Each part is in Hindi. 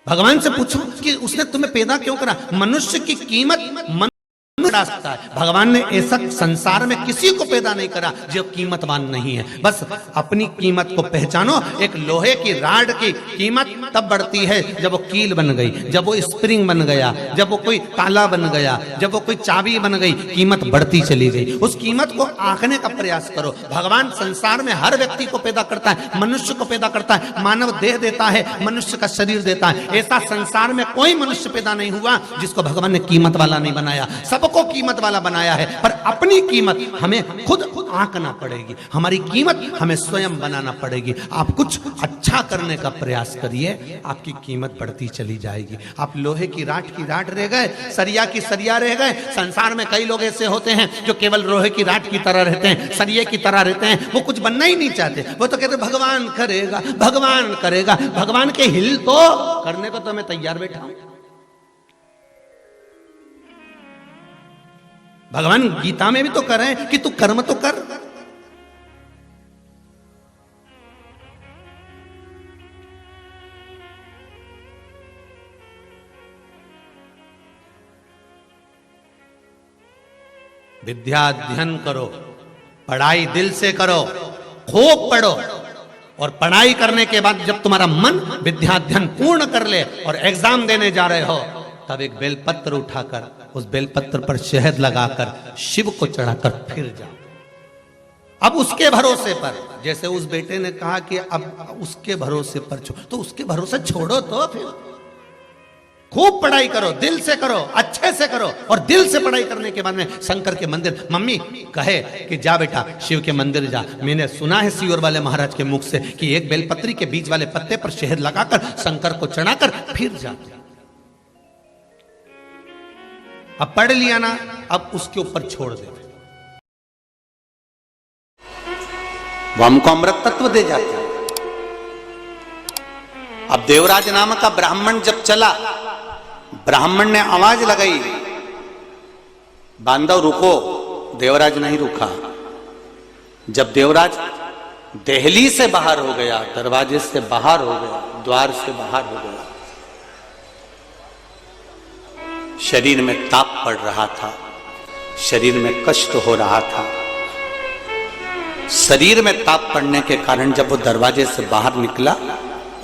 भगवान से पूछो कि उसने तुम्हें पैदा क्यों करा। मनुष्य की कीमत सकता है। भगवान ने ऐसा संसार में किसी को पैदा नहीं करा जो कीमतवान नहीं है। बस अपनी कीमत को पहचानो। एक लोहे की राड की कीमत तब बढ़ती है जब वो कील बन गई, जब वो स्प्रिंग बन गया, जब वो कोई ताला बन गया, जब वो कोई चाबी बन गई, कीमत बढ़ती चली गई। उस कीमत को आंकने का प्रयास करो। भगवान संसार में हर व्यक्ति को पैदा करता है, मनुष्य को पैदा करता है, मानव देह देता है, मनुष्य का शरीर देता है। ऐसा संसार में कोई मनुष्य पैदा नहीं हुआ जिसको भगवान ने कीमत वाला नहीं बनाया। सबको कीमत वाला बनाया है, पर अपनी कीमत हमें खुद आंकना पड़ेगी। हमारी कीमत हमें स्वयं बनाना पड़ेगी। आप कुछ अच्छा करने का प्रयास करिए, आपकी कीमत बढ़ती चली जाएगी। आप लोहे की राट रह गए, सरिया की सरिया रह गए। संसार में कई लोग ऐसे होते हैं जो केवल लोहे की राट की तरह रहते हैं, सरिये की तरह रहते हैं। वो कुछ बनना ही नहीं चाहते। वो तो कहते भगवान करेगा, भगवान करेगा। भगवान के हिल तो करने को तो मैं तैयार बैठा हूं। भगवान गीता में भी तो कर रहे हैं कि तू कर्म तो कर। विद्या अध्ययन करो, पढ़ाई दिल से करो, खूब पढ़ो। और पढ़ाई करने के बाद जब तुम्हारा मन विद्या अध्ययन पूर्ण कर ले और एग्जाम देने जा रहे हो, तब एक बेलपत्र उठाकर उस बेलपत्र पर शहद लगाकर शिव को चढ़ाकर फिर जाओ। अब उसके भरोसे पर, जैसे उस बेटे ने कहा कि अब उसके भरोसे पर तो उसके भरोसे छोड़ो। तो फिर खूब पढ़ाई करो, दिल से करो, अच्छे से करो। और दिल से पढ़ाई करने के बाद में शंकर के मंदिर, मम्मी कहे कि जा बेटा शिव के मंदिर जा। मैंने सुना है सीवर वाले महाराज के मुख से कि एक बेलपत्री के बीज वाले पत्ते पर शहद लगाकर शंकर को चढ़ाकर फिर जा। अब पढ़ लिया ना, अब उसके ऊपर छोड़ दे। वो हमको अमृत तत्व दे जाते हैं। अब देवराज नाम का ब्राह्मण जब चला, ब्राह्मण ने आवाज लगाई, बांधव रुको। देवराज नहीं रुका। जब देवराज देहली से बाहर हो गया, दरवाजे से बाहर हो गया, द्वार से बाहर हो गया, शरीर में ताप पड़ रहा था, शरीर में कष्ट हो रहा था। शरीर में ताप पड़ने के कारण जब वो दरवाजे से बाहर निकला,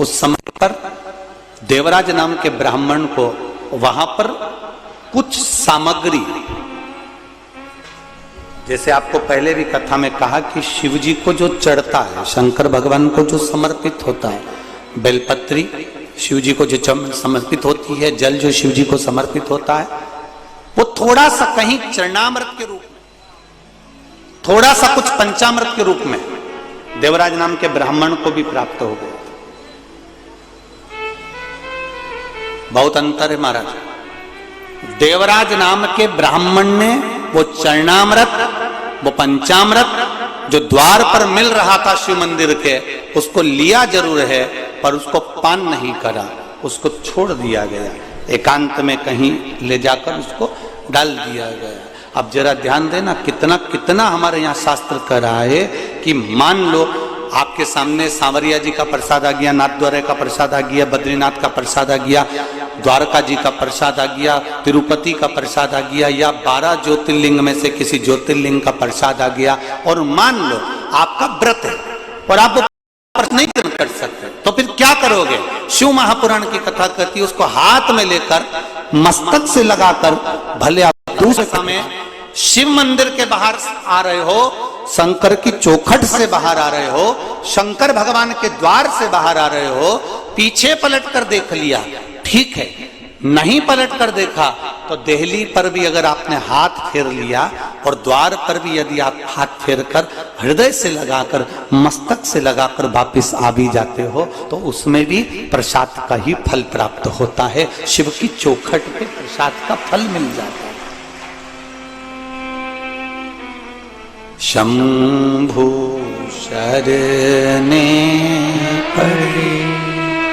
उस समय पर देवराज नाम के ब्राह्मण को वहां पर कुछ सामग्री, जैसे आपको पहले भी कथा में कहा कि शिव जी को जो चढ़ता है, शंकर भगवान को जो समर्पित होता है, बेलपत्री शिव जी को जो समर्पित होती है, जल जो शिव जी को समर्पित होता है, वो थोड़ा सा कहीं चरणामृत के रूप में, थोड़ा सा कुछ पंचामृत के रूप में देवराज नाम के ब्राह्मण को भी प्राप्त हो गया। बहुत अंतर है महाराज। देवराज नाम के ब्राह्मण ने वो चरणामृत, वो पंचामृत जो द्वार पर मिल रहा था शिव मंदिर के, उसको लिया जरूर है, पर उसको पान नहीं करा, उसको छोड़ दिया गया। एकांत में कहीं ले जाकर उसको डाल दिया गया। अब जरा ध्यान देना, कितना कितना हमारे यहाँ शास्त्र कर रहा है कि मान लो आपके सामने सांवरिया जी का प्रसाद आ गया, नाथद्वारा का प्रसाद आ गया, बद्रीनाथ का प्रसाद आ गया, द्वारका जी का प्रसाद आ गया, तिरुपति का प्रसाद आ गया, या 12 ज्योतिर्लिंग में से किसी ज्योतिर्लिंग का प्रसाद आ गया, और मान लो आपका व्रत है और आप नहीं कर सकते, तो फिर क्या करोगे? शिव महापुराण की कथा कहती है, उसको हाथ में लेकर मस्तक से लगाकर, भले आप दूसरे समय शिव मंदिर के बाहर आ रहे हो, शंकर की चौखट से बाहर आ रहे हो, शंकर भगवान के द्वार से बाहर आ रहे हो, पीछे पलट कर देख लिया ठीक है, नहीं पलट कर देखा तो देहली पर भी अगर आपने हाथ फेर लिया और द्वार पर भी यदि आप हाथ फेर कर हृदय से लगाकर, मस्तक से लगाकर वापिस आ भी जाते हो, तो उसमें भी प्रसाद का ही फल प्राप्त होता है। शिव की चौखट पे प्रसाद का फल मिल जाता है। शंभु शरणे पड़े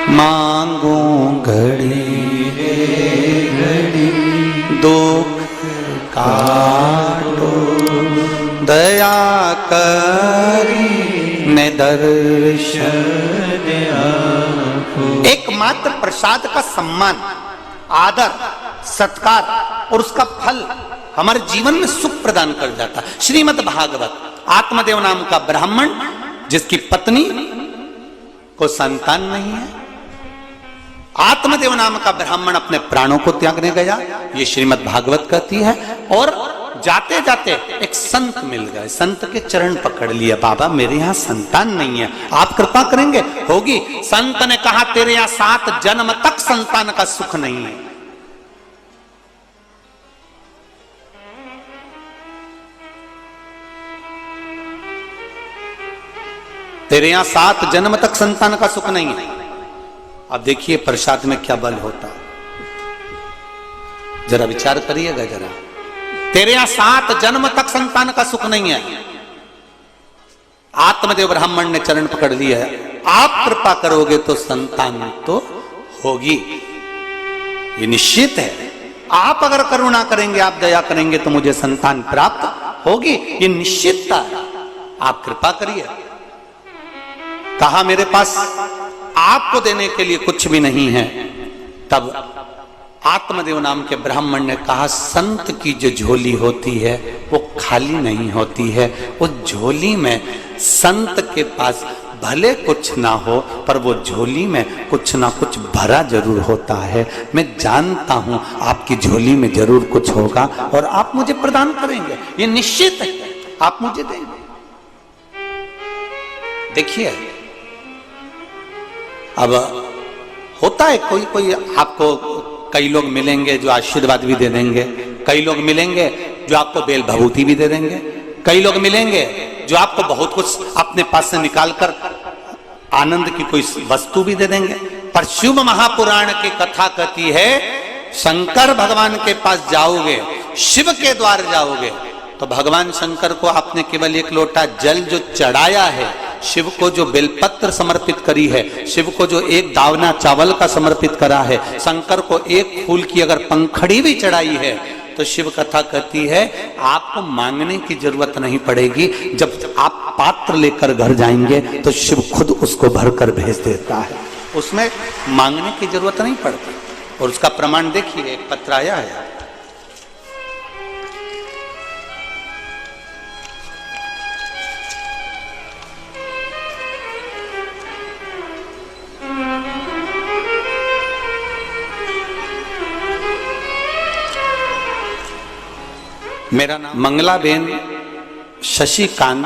मांगो घड़ी रे घड़ी, दुख काटो दया करी ने दर्शन। एक एकमात्र प्रसाद का सम्मान, आदर, सत्कार और उसका फल हमारे जीवन में सुख प्रदान कर जाता। श्रीमद् भागवत, आत्मदेव नाम का ब्राह्मण जिसकी पत्नी को संतान नहीं है, आत्मदेव नाम का ब्राह्मण अपने प्राणों को त्यागने गया, ये श्रीमद् भागवत कहती है। और जाते जाते एक संत मिल गए, संत के चरण पकड़ लिया, बाबा मेरे यहां संतान नहीं है, आप कृपा करेंगे? होगी। संत ने कहा तेरे यहां 7 जन्म तक संतान का सुख नहीं है। तेरे यहां 7 जन्म तक संतान का सुख नहीं है। अब देखिए प्रसाद में क्या बल होता, जरा विचार करिएगा जरा। तेरे यहां 7 जन्म तक संतान का सुख नहीं है। आत्मदेव ब्राह्मण ने चरण पकड़ लिया है, आप कृपा करोगे तो संतान तो होगी, ये निश्चित है। आप अगर करुणा करेंगे, आप दया करेंगे तो मुझे संतान प्राप्त होगी, ये निश्चितता है, आप कृपा करिए। कहा मेरे पास आपको देने के लिए कुछ भी नहीं है। तब आत्मदेव नाम के ब्राह्मण ने कहा संत की जो झोली होती है वो खाली नहीं होती है, उस झोली में संत के पास भले कुछ ना हो पर वो झोली में कुछ ना कुछ भरा जरूर होता है। मैं जानता हूं आपकी झोली में जरूर कुछ होगा और आप मुझे प्रदान करेंगे, ये निश्चित है, आप मुझे देंगे। देखिए अब होता है कोई कोई आपको, कई लोग मिलेंगे जो आशीर्वाद भी दे देंगे, कई लोग मिलेंगे जो आपको बेल भभूति भी दे देंगे, कई लोग मिलेंगे जो आपको बहुत कुछ अपने पास से निकालकर आनंद की कोई वस्तु भी दे देंगे। पर शिव महापुराण की कथा कहती है शंकर भगवान के पास जाओगे, शिव के द्वार जाओगे तो भगवान शंकर को आपने केवल 1 लोटा जल जो चढ़ाया है, शिव को जो बेलपत्र समर्पित करी है, शिव को जो 1 दावना चावल का समर्पित करा है, शंकर को 1 फूल की अगर पंखड़ी भी चढ़ाई है तो शिव कथा कहती है आपको मांगने की जरूरत नहीं पड़ेगी। जब आप पात्र लेकर घर जाएंगे तो शिव खुद उसको भरकर भेज देता है, उसमें मांगने की जरूरत नहीं पड़ती। और उसका प्रमाण देखिए, एक पत्र आया है, मेरा नाम मंगलाबेन शशिकांत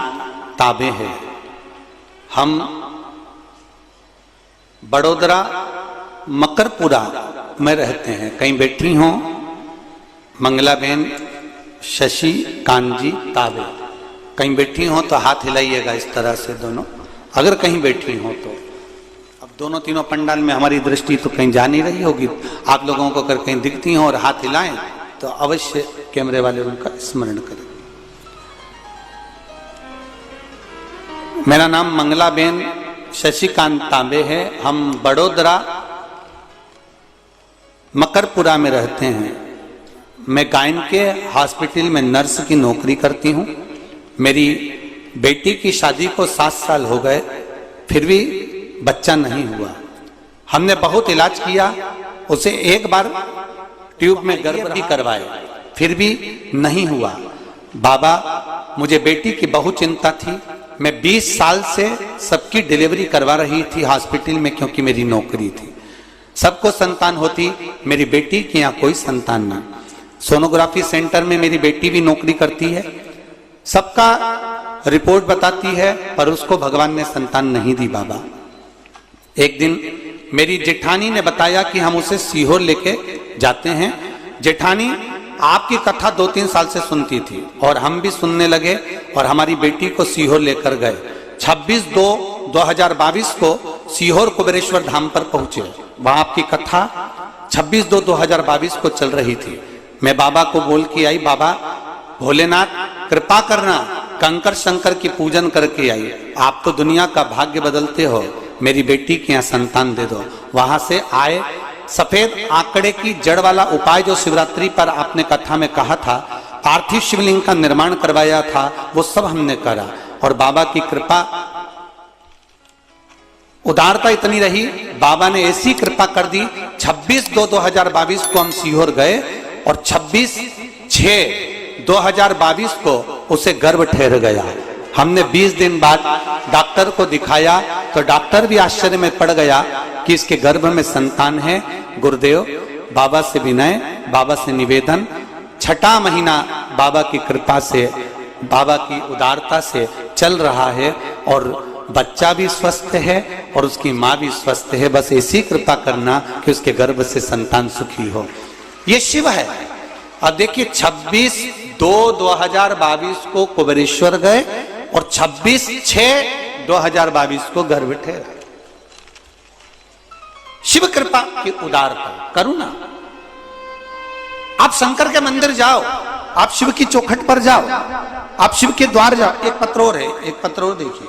ताबे है। हम बड़ोदरा मकरपुरा में रहते हैं। कहीं बैठी हो मंगलाबेन शशिकांत जी ताबे, कहीं बैठी हो तो हाथ हिलाइएगा इस तरह से दोनों, अगर कहीं बैठी हो तो। अब दोनों तीनों पंडाल में हमारी दृष्टि तो कहीं जा नहीं रही होगी, आप लोगों को अगर कहीं दिखती हो और हाथ हिलाएं तो अवश्य कैमरे वाले उनका स्मरण करें। मेरा नाम मंगलाबेन शशिकांत तांबे है। हम बड़ोदरा मकरपुरा में रहते हैं। मैं गायन के हॉस्पिटल में नर्स की नौकरी करती हूँ। मेरी बेटी की शादी को 7 साल हो गए, फिर भी बच्चा नहीं हुआ। हमने बहुत इलाज किया, उसे 1 बार ट्यूब में गर्भ भी करवाए, फिर भी नहीं हुआ। बाबा, मुझे बेटी की बहुत चिंता थी। मैं 20 साल से सबकी डिलीवरी करवा रही थी हॉस्पिटल में, क्योंकि मेरी नौकरी थी। सबको संतान होती, मेरी बेटी के यहाँ कोई संतान नहीं। सोनोग्राफी सेंटर में मेरी बेटी भी नौकरी करती है, सबका रिपोर्ट बताती है, पर उसको भगवान ने संतान नहीं दी। बाबा, एक दिन मेरी जेठानी ने बताया कि हम उसे सीहोर लेके जाते हैं। जेठानी आपकी कथा 2-3 साल से सुनती थी और हम भी सुनने लगे और हमारी बेटी को सीहोर लेकर गए। 26/2/2022 को सीहोर कुबेरेश्वर धाम पर पहुंचे। वहां आपकी कथा 26/2/2022 को चल रही थी। मैं बाबा को बोल के आई, बाबा भोलेनाथ कृपा करना, कंकर शंकर की पूजन करके आई। आप तो दुनिया का भाग्य बदलते हो, मेरी बेटी के यहाँ संतान दे दो। वहां से आए, सफेद आंकड़े की जड़ वाला उपाय जो शिवरात्रि पर आपने कथा में कहा था, पार्थिव शिवलिंग का निर्माण करवाया था, वो सब हमने करा और बाबा की कृपा उदारता इतनी रही, बाबा ने ऐसी कृपा कर दी, 26/2/2022 को हम सीहोर गए और 26/6/2022 को उसे गर्भ ठहर गया। हमने 20 दिन बाद डॉक्टर को दिखाया तो डॉक्टर भी आश्चर्य में पड़ गया कि इसके गर्भ में संतान है। गुरुदेव, बाबा से विनय, बाबा से निवेदन, 6वां महीना बाबा की कृपा से, बाबा की उदारता से चल रहा है और बच्चा भी स्वस्थ है और उसकी मां भी स्वस्थ है। बस ऐसी कृपा करना कि उसके गर्भ से संतान सुखी हो। ये शिव है। और देखिए 26/2/2022 को कुबेरेश्वर गए और 26/6/2022 को गर्भ ठहरा। शिव कृपा की उदारता, करुणा। आप शंकर के मंदिर जाओ, आप शिव की चौखट पर जाओ, आप शिव के द्वार जाओ। एक पत्र और है, एक पत्र और देखिए।